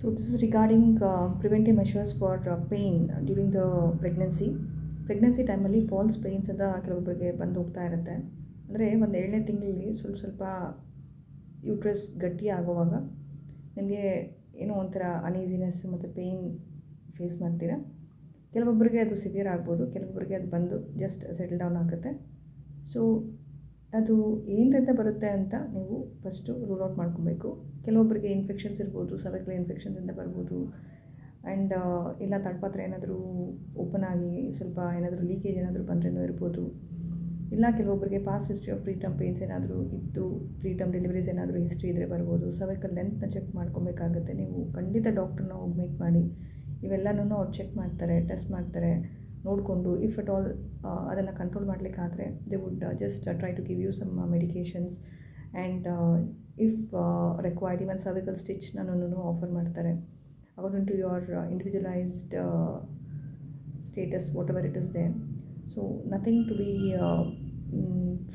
So this is regarding preventive measures for pain during the pregnancy. Pregnancy ಟೈಮಲ್ಲಿ falls pains ಅಂತ ಕೆಲವೊಬ್ಬರಿಗೆ ಬಂದು ಹೋಗ್ತಾ ಇರುತ್ತೆ. ಅಂದರೆ ಒಂದು 7ನೇ ತಿಂಗಳಲ್ಲಿ ಸ್ವಲ್ಪ ಯೂಟ್ರಸ್ ಗಟ್ಟಿ ಆಗುವಾಗ ನಿಮಗೆ ಏನೋ ಒಂಥರ ಅನೀಸಿನೆಸ್ ಮತ್ತು ಪೇಯ್ನ್ ಫೇಸ್ ಮಾಡ್ತೀರಾ. ಕೆಲವೊಬ್ಬರಿಗೆ ಅದು ಸಿವಿಯರ್ ಆಗ್ಬೋದು, ಕೆಲವೊಬ್ಬರಿಗೆ ಅದು ಬಂದು ಜಸ್ಟ್ ಸೆಟಲ್ ಡೌನ್ ಆಗುತ್ತೆ. ಸೊ ಅದು ಏನರಿಂದ ಬರುತ್ತೆ ಅಂತ ನೀವು ಫಸ್ಟು ರೂಲ್ ಔಟ್ ಮಾಡ್ಕೊಬೇಕು. ಕೆಲವೊಬ್ಬರಿಗೆ ಇನ್ಫೆಕ್ಷನ್ಸ್ ಇರ್ಬೋದು, ಸರ್ವೈಕಲ್ ಇನ್ಫೆಕ್ಷನ್ಸಿಂದ ಬರ್ಬೋದು. ಆ್ಯಂಡ್ ಇಲ್ಲ ತಳಪಾತ್ರೆ ಏನಾದರೂ ಓಪನ್ ಆಗಿ ಸ್ವಲ್ಪ ಏನಾದರೂ ಲೀಕೇಜ್ ಏನಾದರೂ ಬಂದ್ರೂ ಇರ್ಬೋದು. ಇಲ್ಲ ಕೆಲವೊಬ್ಬರಿಗೆ past history of preterm pains ಏನಾದರೂ ಇದ್ದು, ಪ್ರೀಟರ್ಮ್ ಡೆಲಿವರೀಸ್ ಏನಾದರೂ ಹಿಸ್ಟ್ರಿ ಇದ್ದರೆ ಬರ್ಬೋದು. ಸರ್ವೈಕಲ್ ಲೆಂತ್ನ ಚೆಕ್ ಮಾಡ್ಕೊಬೇಕಾಗುತ್ತೆ. ನೀವು ಖಂಡಿತ ಡಾಕ್ಟ್ರನ್ನ ಹೋಗಿ ಮೀಟ್ ಮಾಡಿ, ಇವೆಲ್ಲನೂ ಅವ್ರು ಚೆಕ್ ಮಾಡ್ತಾರೆ, ಟೆಸ್ಟ್ ಮಾಡ್ತಾರೆ. ನೋಡಿಕೊಂಡು ಇಫ್ ಅಟ್ ಆಲ್ ಅದನ್ನು ಕಂಟ್ರೋಲ್ ಮಾಡಲಿಕ್ಕಾದರೆ they would just try to give you some medications. And if required even cervical ಸ್ಟಿಚ್ನೂ ಆಫರ್ ಮಾಡ್ತಾರೆ according to your individualised status what it is there. So nothing to be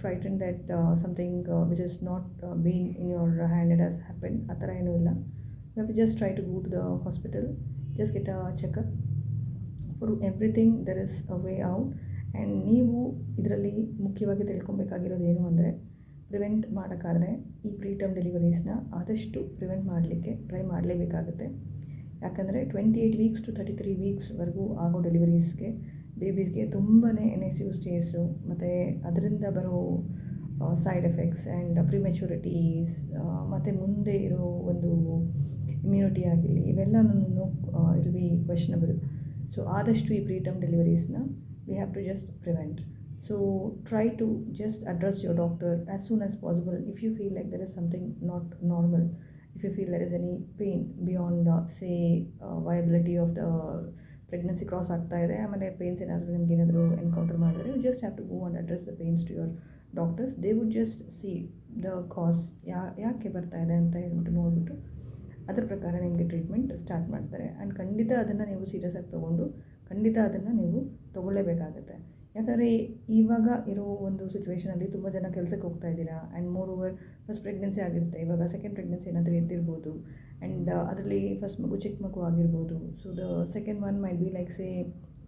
frighten that something which is not been in your hand it has happen. ಆ ಥರ ಏನೂ ಇಲ್ಲ. You have to just try to go to the hospital, just get a checkup. For everything there is a way out. And ನೀವು ಇದರಲ್ಲಿ ಮುಖ್ಯವಾಗಿ ತಿಳ್ಕೊಬೇಕಾಗಿರೋದು ಏನು ಅಂದರೆ, prevent ಮಾಡೋಕ್ಕಾದರೆ ಈ ಪ್ರೀಟರ್ಮ್ ಡೆಲಿವರೀಸ್ನ ಆದಷ್ಟು ಪ್ರಿವೆಂಟ್ ಮಾಡಲಿಕ್ಕೆ ಟ್ರೈ ಮಾಡಲೇಬೇಕಾಗುತ್ತೆ. ಯಾಕಂದರೆ 28 ವೀಕ್ಸ್ ಟು 33 ವೀಕ್ಸ್ವರೆಗೂ ಆಗೋ ಡೆಲಿವರೀಸ್ಗೆ ಬೇಬೀಸ್ಗೆ ತುಂಬಾ NICU ಸ್ಟೇಸು ಮತ್ತು ಅದರಿಂದ ಬರೋ ಸೈಡ್ ಎಫೆಕ್ಟ್ಸ್ ಆ್ಯಂಡ್ ಪ್ರಿಮೆಚುರಿಟೀಸ್ ಮತ್ತು ಮುಂದೆ ಇರೋ ಒಂದು ಇಮ್ಯುನಿಟಿ ಆಗಿರಲಿ, ಇವೆಲ್ಲನೂ ಇಲ್ ಬಿ ಕ್ವೆಶ್ಚನಬಲ್. ಸೊ ಆದಷ್ಟು ಈ ಪ್ರೀಟರ್ಮ್ ಡೆಲಿವರೀಸ್ನ we have to just prevent. So try to just address your doctor as soon as possible if you feel like there is something not normal. If you feel there is any pain beyond say viability of the pregnancy cross ಆಗ್ತಾ ಇದೆ, ಆಮೇಲೆ pains ಏನಾದರೂ ನಿಮ್ಗೆ ಏನಾದರೂ encounter ಮಾಡಿದ್ರೆ you just have to go and address the pains to your doctors. They would just C the ಕಾಸ್ ಯಾಕೆ ಬರ್ತಾ ಇದೆ ಅಂತ ಹೇಳ್ಬಿಟ್ಟು ನೋಡಿಬಿಟ್ಟು ಅದ್ರ ಪ್ರಕಾರ ನಿಮಗೆ ಟ್ರೀಟ್ಮೆಂಟ್ ಸ್ಟಾರ್ಟ್ ಮಾಡ್ತಾರೆ. ಆ್ಯಂಡ್ ಖಂಡಿತ ಅದನ್ನು ನೀವು ಸೀರಿಯಸ್ ಆಗಿ ತೊಗೊಂಡು ಖಂಡಿತ ಅದನ್ನು ನೀವು ತೊಗೊಳ್ಳೇಬೇಕಾಗತ್ತೆ. ಯಾಕಂದರೆ ಇವಾಗ ಇರೋ ಒಂದು ಸಿಚುವೇಷನಲ್ಲಿ ತುಂಬ ಜನ ಕೆಲಸಕ್ಕೆ ಹೋಗ್ತಾ ಇದ್ದೀರಾ. And more over first pregnancy ಆಗಿರುತ್ತೆ, ಇವಾಗ ಸೆಕೆಂಡ್ ಪ್ರೆಗ್ನೆನ್ಸಿ ಏನಾದರೂ ಎದ್ದಿರ್ಬೋದು. ಆ್ಯಂಡ್ ಅದರಲ್ಲಿ ಫಸ್ಟ್ ಮಗು ಚಿಕ್ಕ ಮಗು ಆಗಿರ್ಬೋದು. So the second one might be like say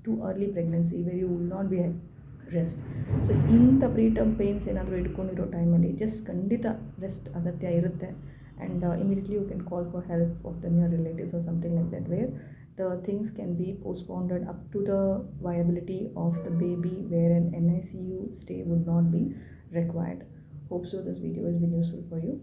to early pregnancy where you will not be rest. So ಇಂಥ ಪ್ರೀಟರ್ಮ್ ಪೇಯ್ನ್ಸ್ ಏನಾದರೂ ಇಟ್ಕೊಂಡಿರೋ ಟೈಮಲ್ಲಿ ಜಸ್ಟ್ ಖಂಡಿತ ರೆಸ್ಟ್ ಅಗತ್ಯ ಇರುತ್ತೆ. And immediately you can call for help of the near relatives or something like that, where the things can be postponed up to the viability of the baby, where an NICU stay would not be required. Hope so this video has been useful for you.